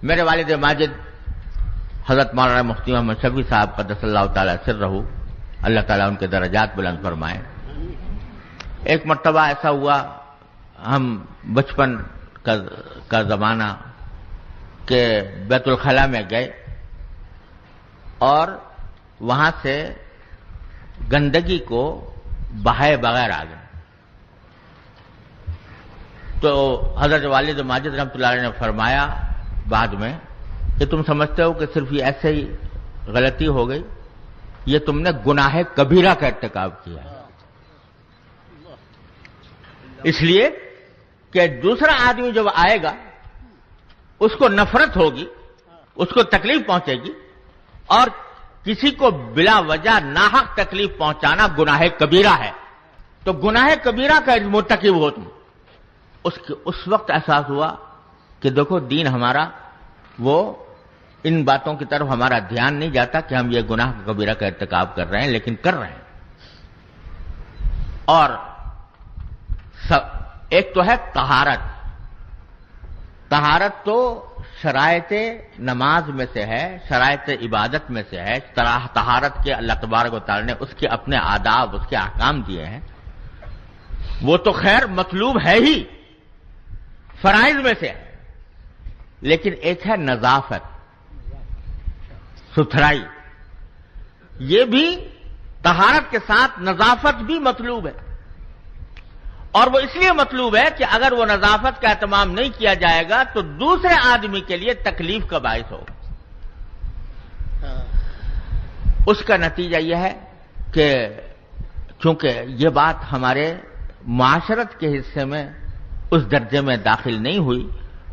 میرے والد ماجد حضرت مولانا مفتی محمد شفیع صاحب قدس اللہ تعالی سرہ، اللہ تعالیٰ ان کے درجات بلند فرمائے، ایک مرتبہ ایسا ہوا، ہم بچپن کا زمانہ کہ بیت الخلاء میں گئے اور وہاں سے گندگی کو بہائے بغیر آ گئے، تو حضرت والد ماجد رحمۃ اللہ علیہ نے فرمایا بعد میں کہ تم سمجھتے ہو کہ صرف یہ ایسے ہی غلطی ہو گئی، یہ تم نے گناہ کبیرہ کا ارتکاب کیا ہے، اس لیے کہ دوسرا آدمی جب آئے گا اس کو نفرت ہوگی، اس کو تکلیف پہنچے گی، اور کسی کو بلا وجہ ناحق تکلیف پہنچانا گناہ کبیرہ ہے، تو گناہ کبیرہ کا مرتکب ہو تم۔ اس وقت احساس ہوا کہ دیکھو دین ہمارا وہ ان باتوں کی طرف ہمارا دھیان نہیں جاتا کہ ہم یہ گناہ کبیرہ کا ارتکاب کر رہے ہیں، لیکن کر رہے ہیں۔ اور ایک تو ہے طہارت، طہارت تو شرائط نماز میں سے ہے، شرائط عبادت میں سے ہے، طہارت کے اللہ تبارک و تعالی نے اس کے اپنے آداب، اس کے احکام دیے ہیں، وہ تو خیر مطلوب ہے ہی، فرائض میں سے ہے، لیکن ایک ہے نظافت، ستھرائی، یہ بھی طہارت کے ساتھ نظافت بھی مطلوب ہے، اور وہ اس لیے مطلوب ہے کہ اگر وہ نظافت کا اہتمام نہیں کیا جائے گا تو دوسرے آدمی کے لیے تکلیف کا باعث ہوگا۔ اس کا نتیجہ یہ ہے کہ چونکہ یہ بات ہمارے معاشرت کے حصے میں اس درجے میں داخل نہیں ہوئی،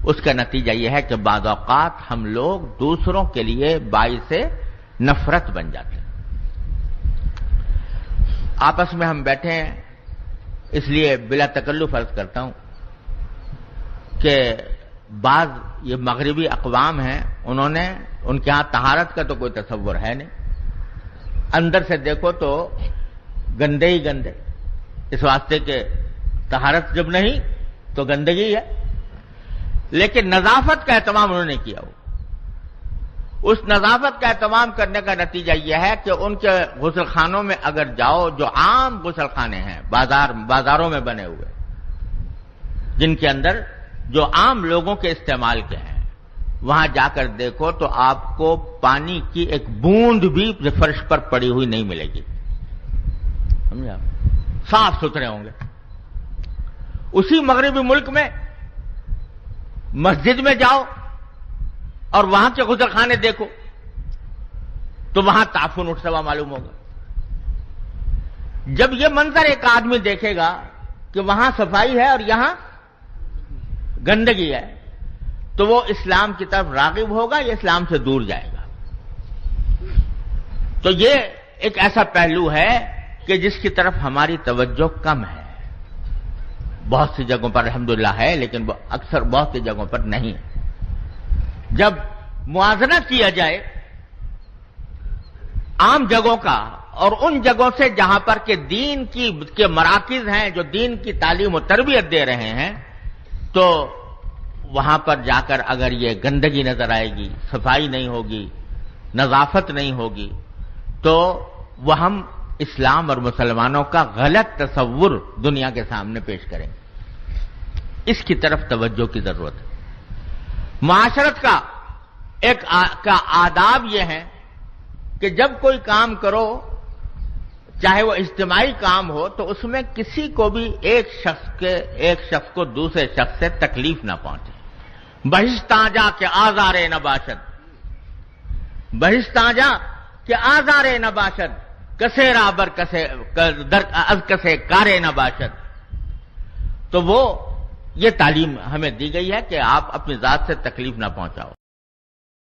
اس کا نتیجہ یہ ہے کہ بعض اوقات ہم لوگ دوسروں کے لیے باعث نفرت بن جاتے ہیں۔ آپس میں ہم بیٹھے ہیں، اس لیے بلا تکلف عرض کرتا ہوں کہ بعض یہ مغربی اقوام ہیں، ان کے ہاں طہارت کا تو کوئی تصور ہے نہیں، اندر سے دیکھو تو گندے ہی گندے، اس واسطے کہ طہارت جب نہیں تو گندگی ہے، لیکن نظافت کا اہتمام انہوں نے کیا ہو۔ اس نظافت کا اہتمام کرنے کا نتیجہ یہ ہے کہ ان کے غسل خانوں میں اگر جاؤ، جو عام غسل خانے ہیں بازاروں میں بنے ہوئے، جن کے اندر جو عام لوگوں کے استعمال کے ہیں، وہاں جا کر دیکھو تو آپ کو پانی کی ایک بوند بھی فرش پر پڑی ہوئی نہیں ملے گی، سمجھے آپ؟ صاف ستھرے ہوں گے۔ اسی مغربی ملک میں مسجد میں جاؤ اور وہاں کے غسل خانے دیکھو تو وہاں تعفن اٹھتا ہوا معلوم ہوگا۔ جب یہ منظر ایک آدمی دیکھے گا کہ وہاں صفائی ہے اور یہاں گندگی ہے، تو وہ اسلام کی طرف راغب ہوگا یا اسلام سے دور جائے گا؟ تو یہ ایک ایسا پہلو ہے کہ جس کی طرف ہماری توجہ کم ہے، بہت سی جگہوں پر الحمدللہ ہے، لیکن اکثر بہت سی جگہوں پر نہیں ہے۔ جب موازنہ کیا جائے عام جگہوں کا اور ان جگہوں سے جہاں پر کہ دین کے مراکز ہیں، جو دین کی تعلیم و تربیت دے رہے ہیں، تو وہاں پر جا کر اگر یہ گندگی نظر آئے گی، صفائی نہیں ہوگی، نظافت نہیں ہوگی، تو وہ ہم اسلام اور مسلمانوں کا غلط تصور دنیا کے سامنے پیش کریں گے۔ اس کی طرف توجہ کی ضرورت ہے۔ معاشرت کا آداب یہ ہے کہ جب کوئی کام کرو، چاہے وہ اجتماعی کام ہو، تو اس میں کسی کو بھی ایک شخص کو دوسرے شخص سے تکلیف نہ پہنچے۔ بہشتاں جا کہ آزارے نہ باشد، بہشتاں جا کہ آزارے نہ باشد، کسے رابر از کسے کارے نہ باشد۔ تو وہ یہ تعلیم ہمیں دی گئی ہے کہ آپ اپنی ذات سے تکلیف نہ پہنچاؤ۔